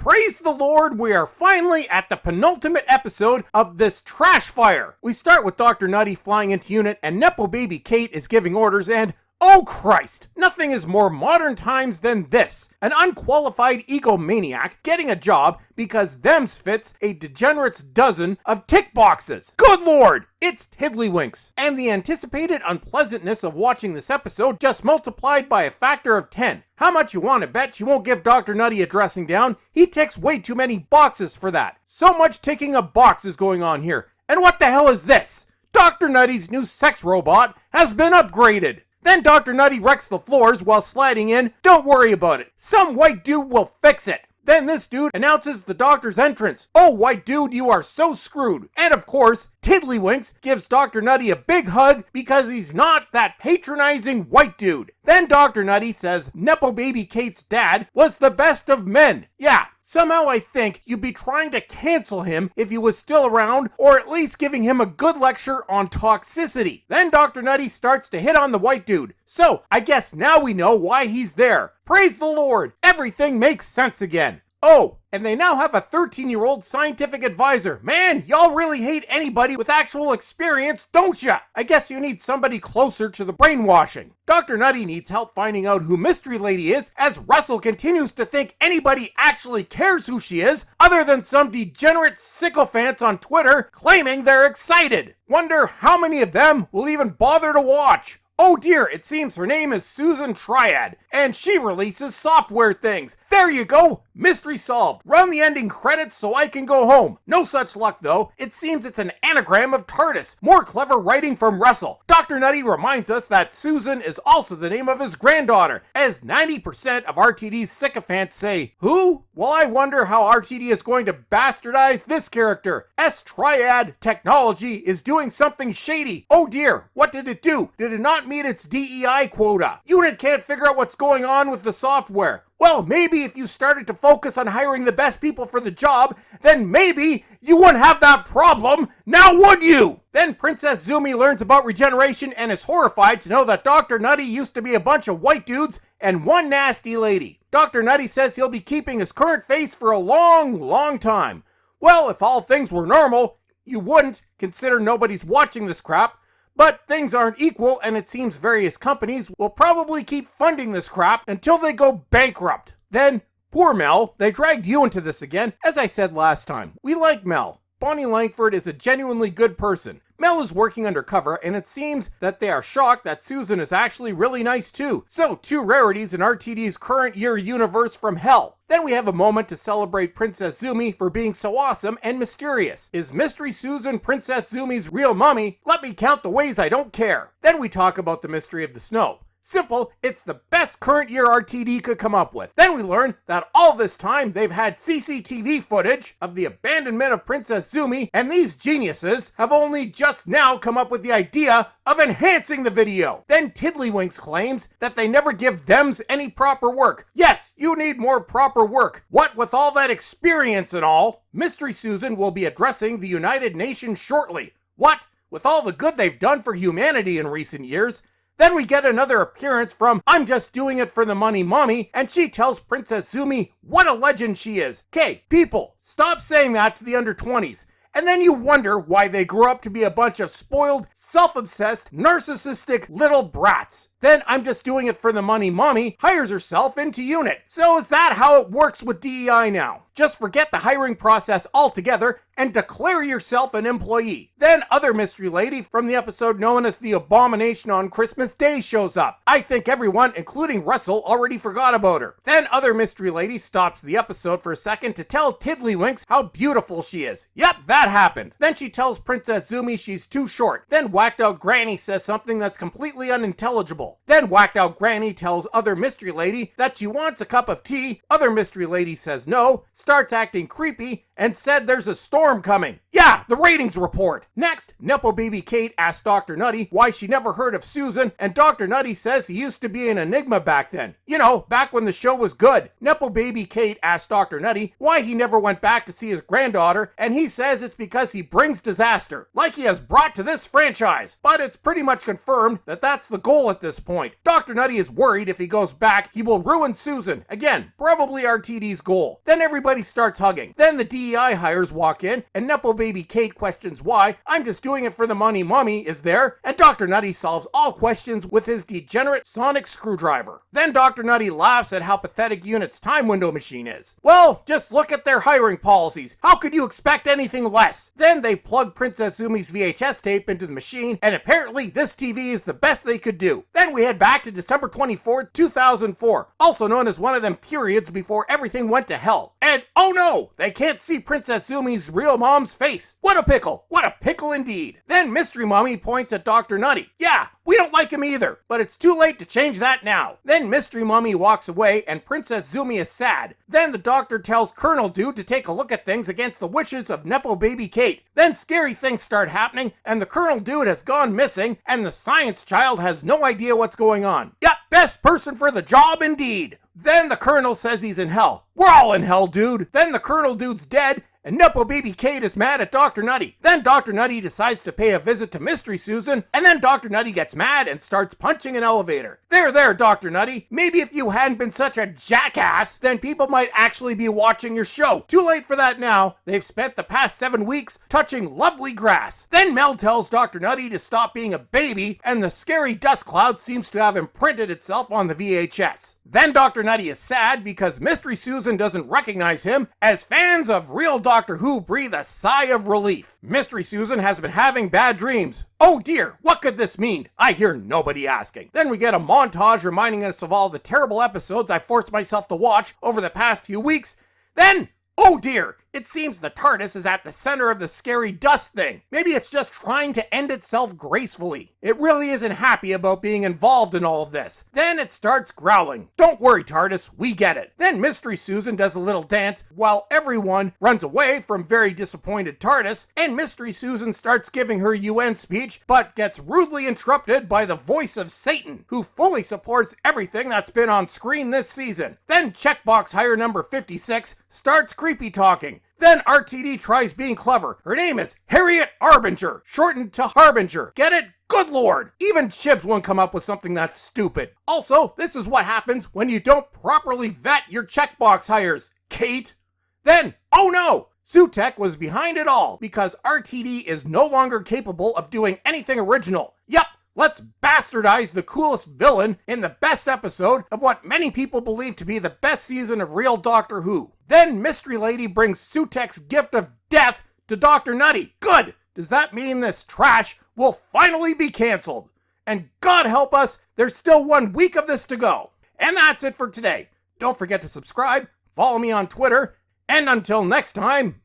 praise the Lord, we are finally at the penultimate episode of this trash fire. We start with Dr. Nutty flying into unit and Nepo baby Kate is giving orders and oh Christ, nothing is more modern times than this. An unqualified egomaniac getting a job because them's fits a degenerate's dozen of tick boxes. Good Lord, it's tiddlywinks. And the anticipated unpleasantness of watching this episode just multiplied by a factor of 10. How much you want to bet you won't give Dr. Nutty a dressing down? He ticks way too many boxes for that. So much ticking of boxes going on here. And what the hell is this? Dr. Nutty's new sex robot has been upgraded. Then Dr. Nutty wrecks the floors while sliding in. Don't worry about it. Some white dude will fix it. Then this dude announces the doctor's entrance. Oh, white dude, you are so screwed. And of course, Tiddlywinks gives Dr. Nutty a big hug because he's not that patronizing white dude. Then Dr. Nutty says Nepo baby Kate's dad was the best of men. Yeah. Somehow I think you'd be trying to cancel him if he was still around, or at least giving him a good lecture on toxicity. Then Dr. Nutty starts to hit on the white dude. So, I guess now we know why he's there. Praise the Lord! Everything makes sense again. Oh, and they now have a 13-year-old scientific advisor. Man, y'all really hate anybody with actual experience, don't ya? I guess you need somebody closer to the brainwashing. Dr. Nutty needs help finding out who Mystery Lady is, as Russell continues to think anybody actually cares who she is, other than some degenerate sycophants on Twitter claiming they're excited. Wonder how many of them will even bother to watch. Oh dear, it seems her name is Susan Triad, and she releases software things. There you go, mystery solved. Run the ending credits so I can go home. No such luck though, it seems it's an anagram of TARDIS. More clever writing from Russell. Dr. Nutty reminds us that Susan is also the name of his granddaughter, as 90% of RTD's sycophants say, who? Well, I wonder how RTD is going to bastardize this character. Triad technology is doing something shady. Oh dear, what did it do? Did it not meet its DEI quota? Unit can't figure out what's going on with the software. Well, maybe if you started to focus on hiring the best people for the job, then maybe you wouldn't have that problem, now would you? Then Princess Zumi learns about regeneration and is horrified to know that Dr. Nutty used to be a bunch of white dudes and one nasty lady. Dr. Nutty says he'll be keeping his current face for a long, long time. Well, if all things were normal, you wouldn't, consider nobody's watching this crap. But things aren't equal, and it seems various companies will probably keep funding this crap until they go bankrupt. Then, poor Mel, they dragged you into this again. As I said last time, we like Mel. Bonnie Langford is a genuinely good person. Mel is working undercover, and it seems that they are shocked that Susan is actually really nice too. So, two rarities in RTD's current year universe from hell. Then we have a moment to celebrate Princess Zumi for being so awesome and mysterious. Is Mystery Susan Princess Zumi's real mummy? Let me count the ways I don't care. Then we talk about the mystery of the snow. Simple, it's the best current year RTD could come up with. Then we learn that all this time they've had CCTV footage of the abandonment of Princess Zumi, and these geniuses have only just now come up with the idea of enhancing the video. Then Tiddlywinks claims that they never give thems any proper work. Yes, you need more proper work. What with all that experience and all? Mystery Susan will be addressing the United Nations shortly. What? With all the good they've done for humanity in recent years? Then we get another appearance from I'm Just Doing It for the Money Mommy, and she tells Princess Zumi what a legend she is. Okay, people, stop saying that to the under 20s. And then you wonder why they grew up to be a bunch of spoiled, self-obsessed, narcissistic little brats. Then I'm Just Doing It for the Money Mommy hires herself into unit. So is that how it works with DEI now? Just forget the hiring process altogether and declare yourself an employee. Then other mystery lady from the episode known as the Abomination on Christmas Day shows up. I think everyone, including Russell, already forgot about her. Then other mystery lady stops the episode for a second to tell Tiddlywinks how beautiful she is. Yep, that happened. Then she tells Princess Zumi she's too short. Then whacked out Granny says something that's completely unintelligible. Then whacked out Granny tells other mystery lady that she wants a cup of tea. Other mystery lady says no, starts acting creepy, and said there's a storm coming. Yeah, the ratings report. Next, Nipple Baby Kate asked Dr. Nutty why she never heard of Susan, and Dr. Nutty says he used to be an enigma back then. You know, back when the show was good. Nipple Baby Kate asked Dr. Nutty why he never went back to see his granddaughter, and he says it's because he brings disaster, like he has brought to this franchise. But it's pretty much confirmed that that's the goal at this point. Dr. Nutty is worried if he goes back, he will ruin Susan. Again, probably RTD's goal. Then everybody starts hugging. Then the DEI hires walk in, and Nipple Baby Kate questions why. I'm just doing it for the money, Mommy is there, and Dr. Nutty solves all questions with his degenerate sonic screwdriver. Then Dr. Nutty laughs at how pathetic Unit's time window machine is. Well, just look at their hiring policies. How could you expect anything less? Then they plug Princess Zumi's VHS tape into the machine, and apparently this TV is the best they could do. Then we head back to December 24th, 2004, also known as one of them periods before everything went to hell. And oh no, they can't see Princess Zumi's real mom's face. What a pickle. What a pickle indeed. Then Mystery Mommy points at Dr. Nutty. Yeah, we don't like him either, but it's too late to change that now. Then Mystery Mommy walks away and Princess Zumi is sad. Then the doctor tells Colonel Dude to take a look at things against the wishes of Nipple Baby Kate. Then scary things start happening and the Colonel Dude has gone missing and the science child has no idea what's going on. Yep, best person for the job indeed. Then the Colonel says he's in hell. We're all in hell, dude. Then the Colonel Dude's dead and Nipple Baby Kate is mad at Dr. Nutty. Then Dr. Nutty decides to pay a visit to Mystery Susan, and then Dr. Nutty gets mad and starts punching an elevator. There, Dr. Nutty. Maybe if you hadn't been such a jackass, then people might actually be watching your show. Too late for that now. They've spent the past 7 weeks touching lovely grass. Then Mel tells Dr. Nutty to stop being a baby, and the scary dust cloud seems to have imprinted itself on the VHS. Then Dr. Nutty is sad because Mystery Susan doesn't recognize him, as fans of real Doctor Who breathe a sigh of relief. Mystery Susan has been having bad dreams. Oh dear, what could this mean? I hear nobody asking. Then we get a montage reminding us of all the terrible episodes I forced myself to watch over the past few weeks. Then, oh dear, it seems the TARDIS is at the center of the scary dust thing. Maybe it's just trying to end itself gracefully. It really isn't happy about being involved in all of this. Then it starts growling. Don't worry, TARDIS, we get it. Then Mystery Susan does a little dance while everyone runs away from very disappointed TARDIS, and Mystery Susan starts giving her UN speech, but gets rudely interrupted by the voice of Satan, who fully supports everything that's been on screen this season. Then checkbox hire number 56 starts creepy talking. Then RTD tries being clever. Her name is Harriet Arbinger, shortened to Harbinger. Get it? Good lord! Even Chibs won't come up with something that stupid. Also, this is what happens when you don't properly vet your checkbox hires, Kate. Then, oh no! Sutek was behind it all because RTD is no longer capable of doing anything original. Yup! Let's bastardize the coolest villain in the best episode of what many people believe to be the best season of real Doctor Who. Then Mystery Lady brings Sutek's gift of death to Dr. Nutty. Good! Does that mean this trash will finally be canceled? And God help us, there's still 1 week of this to go. And that's it for today. Don't forget to subscribe, follow me on Twitter, and until next time,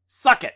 suck it.